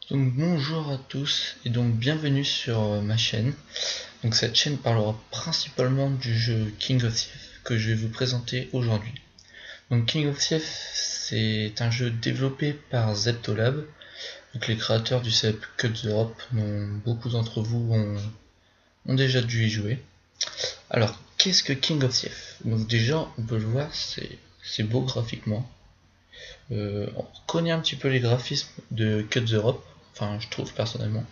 Donc bonjour à tous et donc bienvenue sur ma chaîne. Donc cette chaîne parlera principalement du jeu King of Thief que je vais vous présenter aujourd'hui. Donc King of Thief, c'est un jeu développé par Zeptolab, donc les créateurs du célèbre Cut the Rope, dont beaucoup d'entre vous ont déjà dû y jouer. Alors qu'est-ce que King of Thief? Donc déjà on peut le voir, c'est beau graphiquement. On connaît un petit peu les graphismes de Cut the Rope, enfin je trouve personnellement.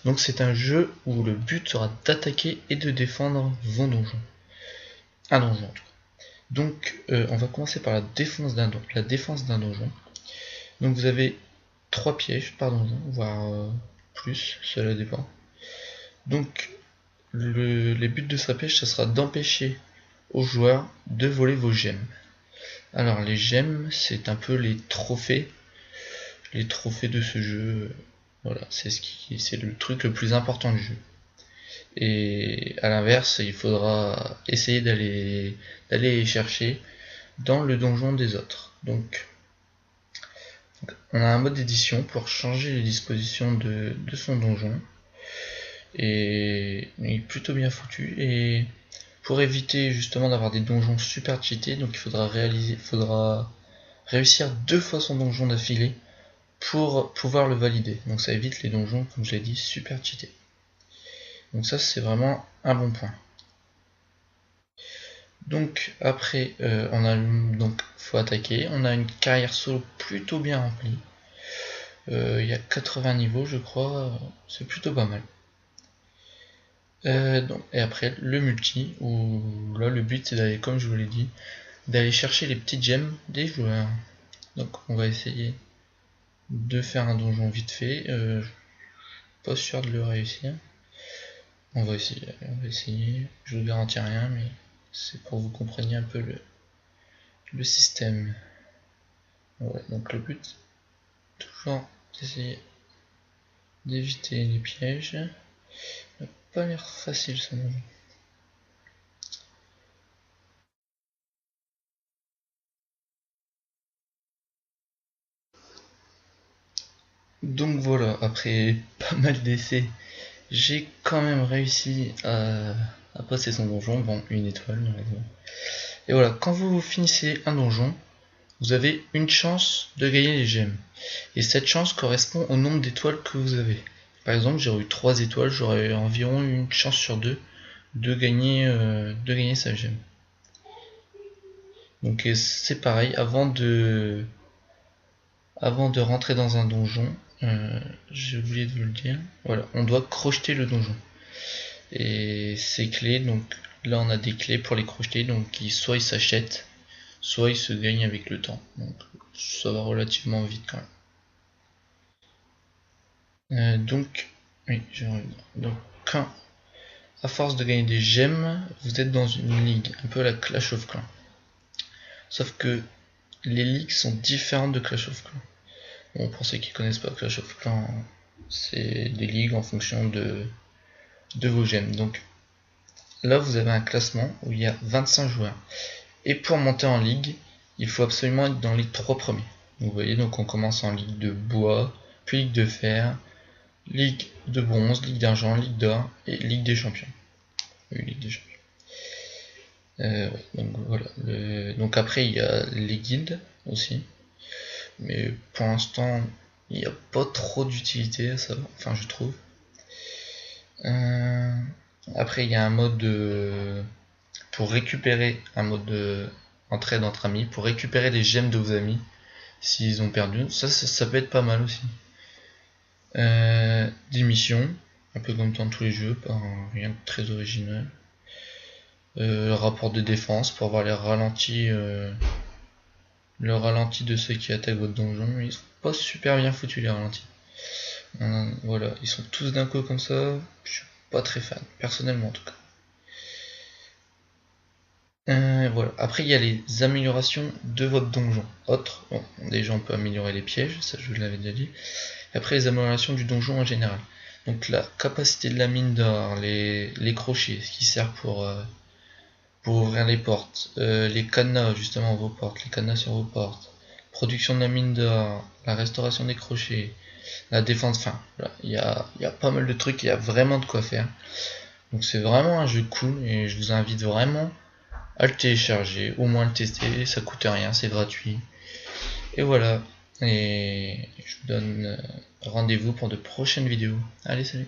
Donc c'est un jeu où le but sera d'attaquer et de défendre vos donjons. Un donjon en tout cas. Donc on va commencer par la défense d'un donjon. Donc vous avez 3 pièges par donjon, voire plus, cela dépend. Donc les buts de sa piège, ça sera d'empêcher aux joueurs de voler vos gemmes. Alors les gemmes, c'est un peu les trophées de ce jeu. Voilà, c'est le truc le plus important du jeu. Et à l'inverse, il faudra essayer d'aller les chercher dans le donjon des autres. Donc on a un mode édition pour changer les dispositions de son donjon. Et il est plutôt bien foutu. Et pour éviter justement d'avoir des donjons super cheatés, donc il faudra réussir 2 fois son donjon d'affilée pour pouvoir le valider. Donc ça évite les donjons, comme je l'ai dit, super cheatés. Donc ça c'est vraiment un bon point. Donc après faut attaquer, on a une carrière solo plutôt bien remplie. Il y a 80 niveaux je crois, c'est plutôt pas mal. Et après le multi, où là le but c'est d'aller, comme je vous l'ai dit, d'aller chercher les petites gemmes des joueurs. Donc on va essayer de faire un donjon vite fait, pas sûr de le réussir. On va essayer, je vous garantis rien mais c'est pour que vous compreniez un peu le système. Ouais, donc le but, toujours d'essayer d'éviter les pièges. Ça n'a pas l'air facile ça non. Donc voilà, après pas mal d'essais, j'ai quand même réussi à passer son donjon. Bon, une étoile malheureusement. Et voilà, quand vous finissez un donjon, vous avez une chance de gagner les gemmes. Et cette chance correspond au nombre d'étoiles que vous avez. Par exemple, j'aurais eu 3 étoiles, j'aurais environ une chance sur 2 de gagner sa gemme. Donc c'est pareil, avant de rentrer dans un donjon, j'ai oublié de vous le dire, voilà, on doit crocheter le donjon. Et ces clés, donc là on a des clés pour les crocheter, donc soit ils s'achètent, soit ils se gagnent avec le temps. Donc ça va relativement vite quand même. Donc, oui, je reviens. Donc quand, à force de gagner des gemmes, vous êtes dans une ligue, un peu la Clash of Clans. Sauf que les ligues sont différentes de Clash of Clans. Bon, pour ceux qui connaissent pas Clash of Clans, c'est des ligues en fonction de vos gemmes. Donc là, vous avez un classement où il y a 25 joueurs. Et pour monter en ligue, il faut absolument être dans les 3 premiers. Donc, vous voyez, donc on commence en ligue de bois, puis ligue de fer, ligue de bronze, ligue d'argent, ligue d'or et ligue des champions. Oui, ligue des champions. Ouais, donc voilà. Donc après, il y a les guildes aussi. Mais pour l'instant, il n'y a pas trop d'utilité à ça, enfin je trouve. Après, il y a un mode pour récupérer, un mode de entraide entre amis, pour récupérer les gemmes de vos amis s'ils ont perdu. Ça peut être pas mal aussi. Des missions, un peu comme dans tous les jeux, pas rien de très original. Le rapport de défense pour voir les ralentis, le ralenti de ceux qui attaquent votre donjon. Ils sont pas super bien foutus les ralentis. Voilà, ils sont tous d'un coup comme ça. Je suis pas très fan, personnellement en tout cas. Voilà. Après, il y a les améliorations de votre donjon. Autre, bon, déjà on peut améliorer les pièges, ça je vous l'avais déjà dit. Et après, les améliorations du donjon en général. Donc la capacité de la mine d'or, les crochets, ce qui sert pour ouvrir les portes, les cadenas justement vos portes, les cadenas sur vos portes, production de la mine d'or, la restauration des crochets, la défense, enfin, il y a pas mal de trucs, il y a vraiment de quoi faire. Donc c'est vraiment un jeu cool et je vous invite vraiment à le télécharger, au moins le tester, ça coûte rien, c'est gratuit. Et voilà, et je vous donne rendez-vous pour de prochaines vidéos. Allez, salut!